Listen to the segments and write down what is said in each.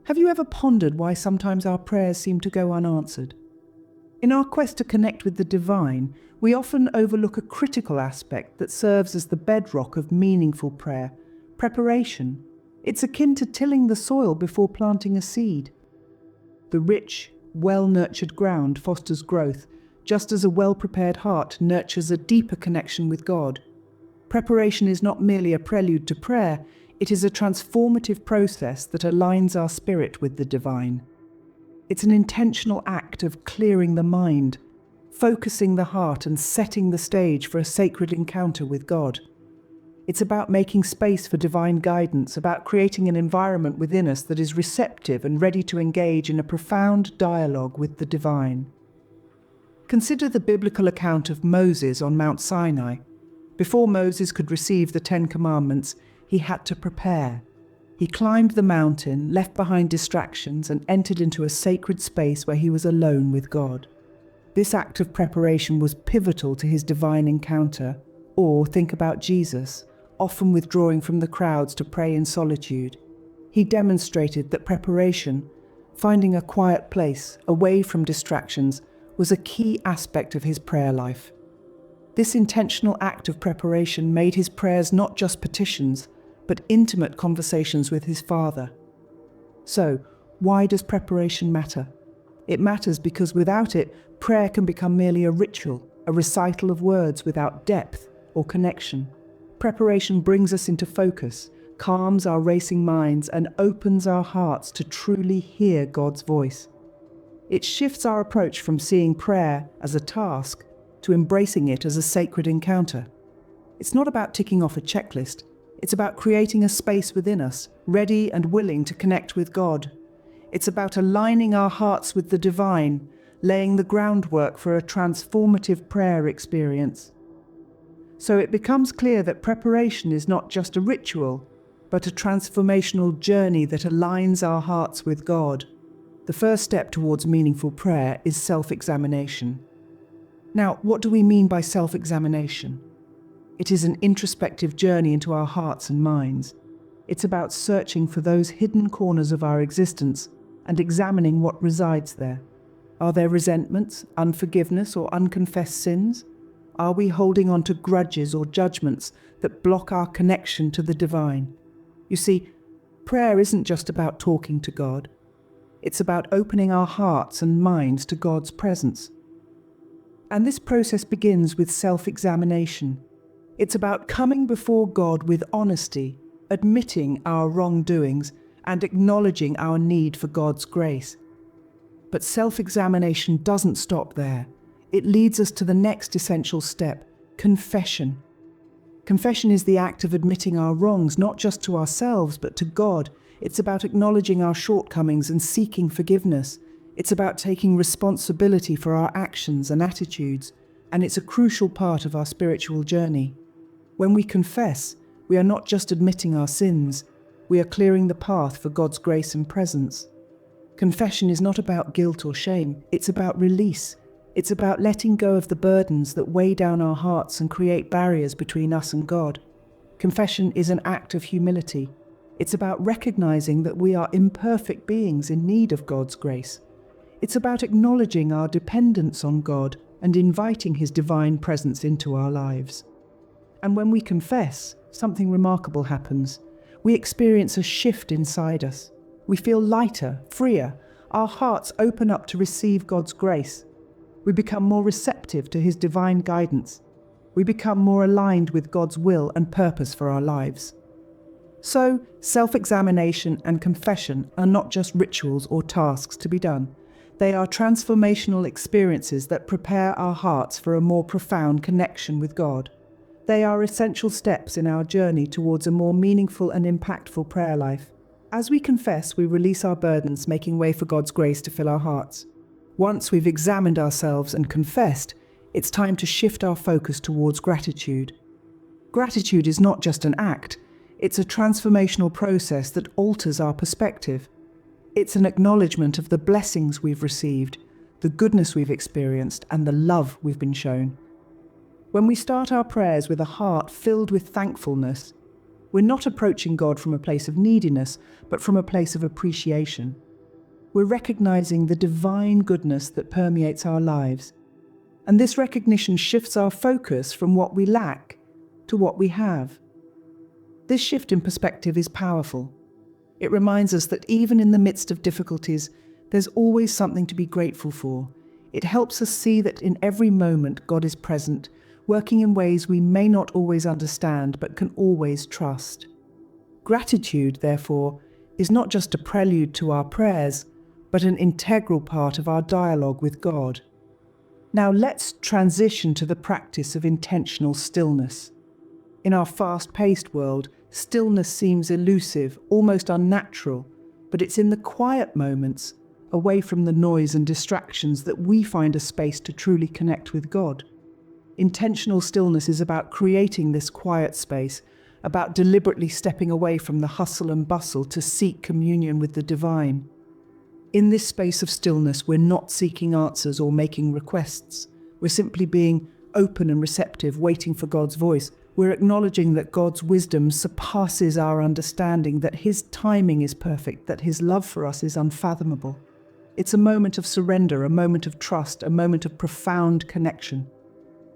Have you ever pondered why sometimes our prayers seem to go unanswered? In our quest to connect with the divine, we often overlook a critical aspect that serves as the bedrock of meaningful prayer: preparation. It's akin to tilling the soil before planting a seed. The rich, well-nurtured ground fosters growth, just as a well-prepared heart nurtures a deeper connection with God. Preparation is not merely a prelude to prayer, it is a transformative process that aligns our spirit with the divine. It's an intentional act of clearing the mind, focusing the heart, and setting the stage for a sacred encounter with God. It's about making space for divine guidance, about creating an environment within us that is receptive and ready to engage in a profound dialogue with the divine. Consider the biblical account of Moses on Mount Sinai. Before Moses could receive the Ten Commandments, he had to prepare. He climbed the mountain, left behind distractions, and entered into a sacred space where he was alone with God. This act of preparation was pivotal to his divine encounter. Or think about Jesus, often withdrawing from the crowds to pray in solitude. He demonstrated that preparation, finding a quiet place, away from distractions, was a key aspect of his prayer life. This intentional act of preparation made his prayers not just petitions, but intimate conversations with his Father. So, why does preparation matter? It matters because without it, prayer can become merely a ritual, a recital of words without depth or connection. Preparation brings us into focus, calms our racing minds, and opens our hearts to truly hear God's voice. It shifts our approach from seeing prayer as a task to embracing it as a sacred encounter. It's not about ticking off a checklist. It's about creating a space within us, ready and willing to connect with God. It's about aligning our hearts with the divine, laying the groundwork for a transformative prayer experience. So it becomes clear that preparation is not just a ritual, but a transformational journey that aligns our hearts with God. The first step towards meaningful prayer is self-examination. Now, what do we mean by self-examination? It is an introspective journey into our hearts and minds. It's about searching for those hidden corners of our existence and examining what resides there. Are there resentments, unforgiveness, or unconfessed sins? Are we holding on to grudges or judgments that block our connection to the divine? You see, prayer isn't just about talking to God. It's about opening our hearts and minds to God's presence. And this process begins with self-examination. It's about coming before God with honesty, admitting our wrongdoings, and acknowledging our need for God's grace. But self-examination doesn't stop there. It leads us to the next essential step: confession. Confession is the act of admitting our wrongs, not just to ourselves, but to God. It's about acknowledging our shortcomings and seeking forgiveness. It's about taking responsibility for our actions and attitudes, and it's a crucial part of our spiritual journey. When we confess, we are not just admitting our sins, we are clearing the path for God's grace and presence. Confession is not about guilt or shame, it's about release. It's about letting go of the burdens that weigh down our hearts and create barriers between us and God. Confession is an act of humility. It's about recognizing that we are imperfect beings in need of God's grace. It's about acknowledging our dependence on God and inviting His divine presence into our lives. And when we confess, something remarkable happens. We experience a shift inside us. We feel lighter, freer. Our hearts open up to receive God's grace. We become more receptive to His divine guidance. We become more aligned with God's will and purpose for our lives. So, self-examination and confession are not just rituals or tasks to be done. They are transformational experiences that prepare our hearts for a more profound connection with God. They are essential steps in our journey towards a more meaningful and impactful prayer life. As we confess, we release our burdens, making way for God's grace to fill our hearts. Once we've examined ourselves and confessed, it's time to shift our focus towards gratitude. Gratitude is not just an act, it's a transformational process that alters our perspective. It's an acknowledgement of the blessings we've received, the goodness we've experienced, and the love we've been shown. When we start our prayers with a heart filled with thankfulness, We're not approaching God from a place of neediness, but from a place of appreciation. We're recognizing the divine goodness that permeates our lives. And this recognition shifts our focus from what we lack to what we have. This shift in perspective is powerful. It reminds us that even in the midst of difficulties, there's always something to be grateful for. It helps us see that in every moment God is present, working in ways we may not always understand but can always trust. Gratitude, therefore, is not just a prelude to our prayers, but an integral part of our dialogue with God. Now let's transition to the practice of intentional stillness. In our fast-paced world, stillness seems elusive, almost unnatural, but it's in the quiet moments, away from the noise and distractions, that we find a space to truly connect with God. Intentional stillness is about creating this quiet space, about deliberately stepping away from the hustle and bustle to seek communion with the divine. In this space of stillness, we're not seeking answers or making requests. We're simply being open and receptive, waiting for God's voice. We're acknowledging that God's wisdom surpasses our understanding, that His timing is perfect, that His love for us is unfathomable. It's a moment of surrender, a moment of trust, a moment of profound connection.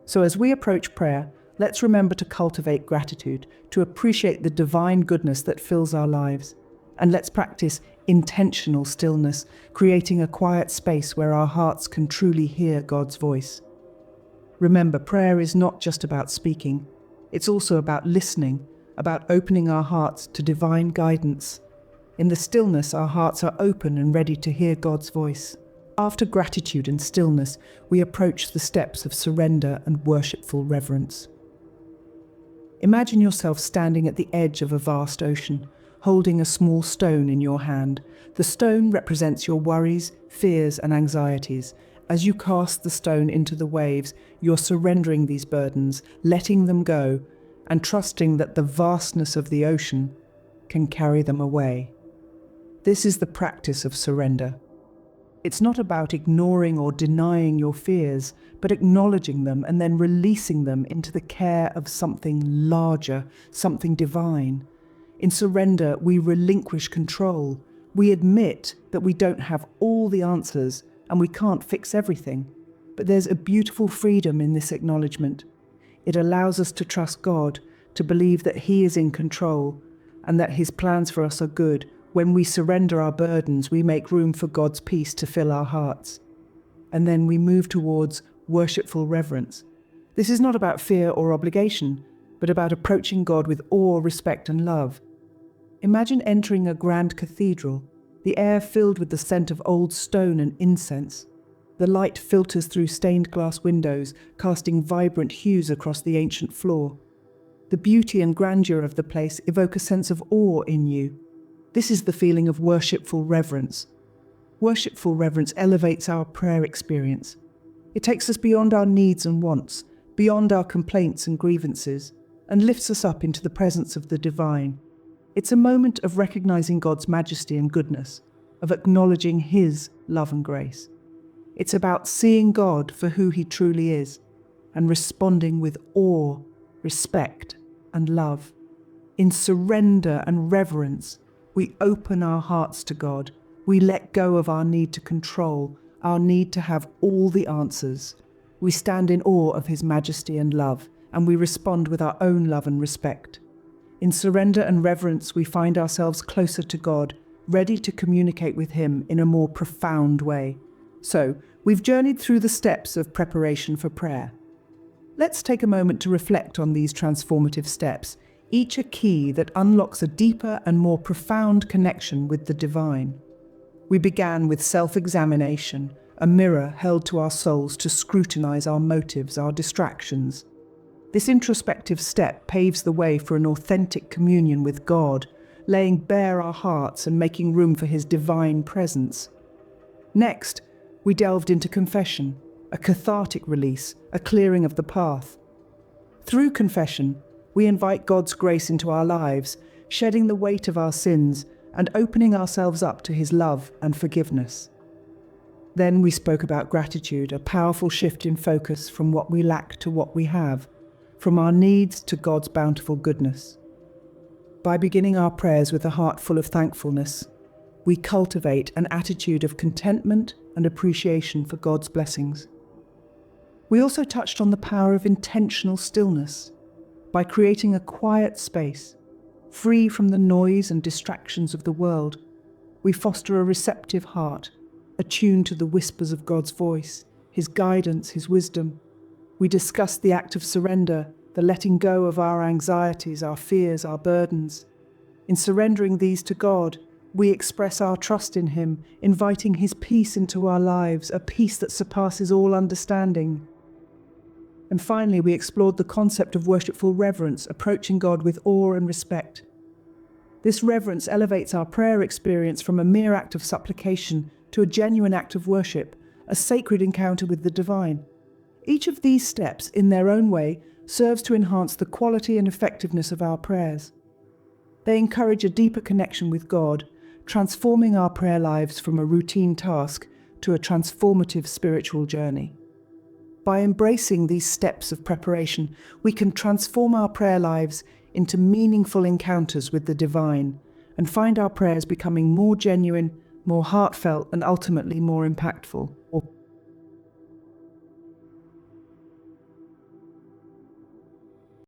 So as we approach prayer, let's remember to cultivate gratitude, to appreciate the divine goodness that fills our lives. And let's practice intentional stillness, creating a quiet space where our hearts can truly hear God's voice. Remember, prayer is not just about speaking. It's also about listening, about opening our hearts to divine guidance. In the stillness, our hearts are open and ready to hear God's voice. After gratitude and stillness, we approach the steps of surrender and worshipful reverence. Imagine yourself standing at the edge of a vast ocean, holding a small stone in your hand. The stone represents your worries, fears, and anxieties. As you cast the stone into the waves, you're surrendering these burdens, letting them go, and trusting that the vastness of the ocean can carry them away. This is the practice of surrender. It's not about ignoring or denying your fears, but acknowledging them and then releasing them into the care of something larger, something divine. In surrender, we relinquish control. We admit that we don't have all the answers and we can't fix everything. But there's a beautiful freedom in this acknowledgement. It allows us to trust God, to believe that He is in control and that His plans for us are good. When we surrender our burdens, we make room for God's peace to fill our hearts. And then we move towards worshipful reverence. This is not about fear or obligation, but about approaching God with awe, respect, and love. Imagine entering a grand cathedral, the air filled with the scent of old stone and incense. The light filters through stained glass windows, casting vibrant hues across the ancient floor. The beauty and grandeur of the place evoke a sense of awe in you. This is the feeling of worshipful reverence. Worshipful reverence elevates our prayer experience. It takes us beyond our needs and wants, beyond our complaints and grievances, and lifts us up into the presence of the divine. It's a moment of recognizing God's majesty and goodness, of acknowledging His love and grace. It's about seeing God for who He truly is, and responding with awe, respect, and love. In surrender and reverence, we open our hearts to God. We let go of our need to control, our need to have all the answers. We stand in awe of His majesty and love, and we respond with our own love and respect. In surrender and reverence, we find ourselves closer to God, ready to communicate with Him in a more profound way. So, we've journeyed through the steps of preparation for prayer. Let's take a moment to reflect on these transformative steps, each a key that unlocks a deeper and more profound connection with the divine. We began with self-examination, a mirror held to our souls to scrutinize our motives, our distractions. This introspective step paves the way for an authentic communion with God, laying bare our hearts and making room for His divine presence. Next, we delved into confession, a cathartic release, a clearing of the path. Through confession, we invite God's grace into our lives, shedding the weight of our sins and opening ourselves up to His love and forgiveness. Then we spoke about gratitude, a powerful shift in focus from what we lack to what we have, from our needs to God's bountiful goodness. By beginning our prayers with a heart full of thankfulness, we cultivate an attitude of contentment and appreciation for God's blessings. We also touched on the power of intentional stillness. By creating a quiet space, free from the noise and distractions of the world, we foster a receptive heart, attuned to the whispers of God's voice, His guidance, His wisdom. We discussed the act of surrender, the letting go of our anxieties, our fears, our burdens. In surrendering these to God, we express our trust in Him, inviting His peace into our lives, a peace that surpasses all understanding. And finally, we explored the concept of worshipful reverence, approaching God with awe and respect. This reverence elevates our prayer experience from a mere act of supplication to a genuine act of worship, a sacred encounter with the divine. Each of these steps, in their own way, serves to enhance the quality and effectiveness of our prayers. They encourage a deeper connection with God, transforming our prayer lives from a routine task to a transformative spiritual journey. By embracing these steps of preparation, we can transform our prayer lives into meaningful encounters with the divine and find our prayers becoming more genuine, more heartfelt, and ultimately more impactful.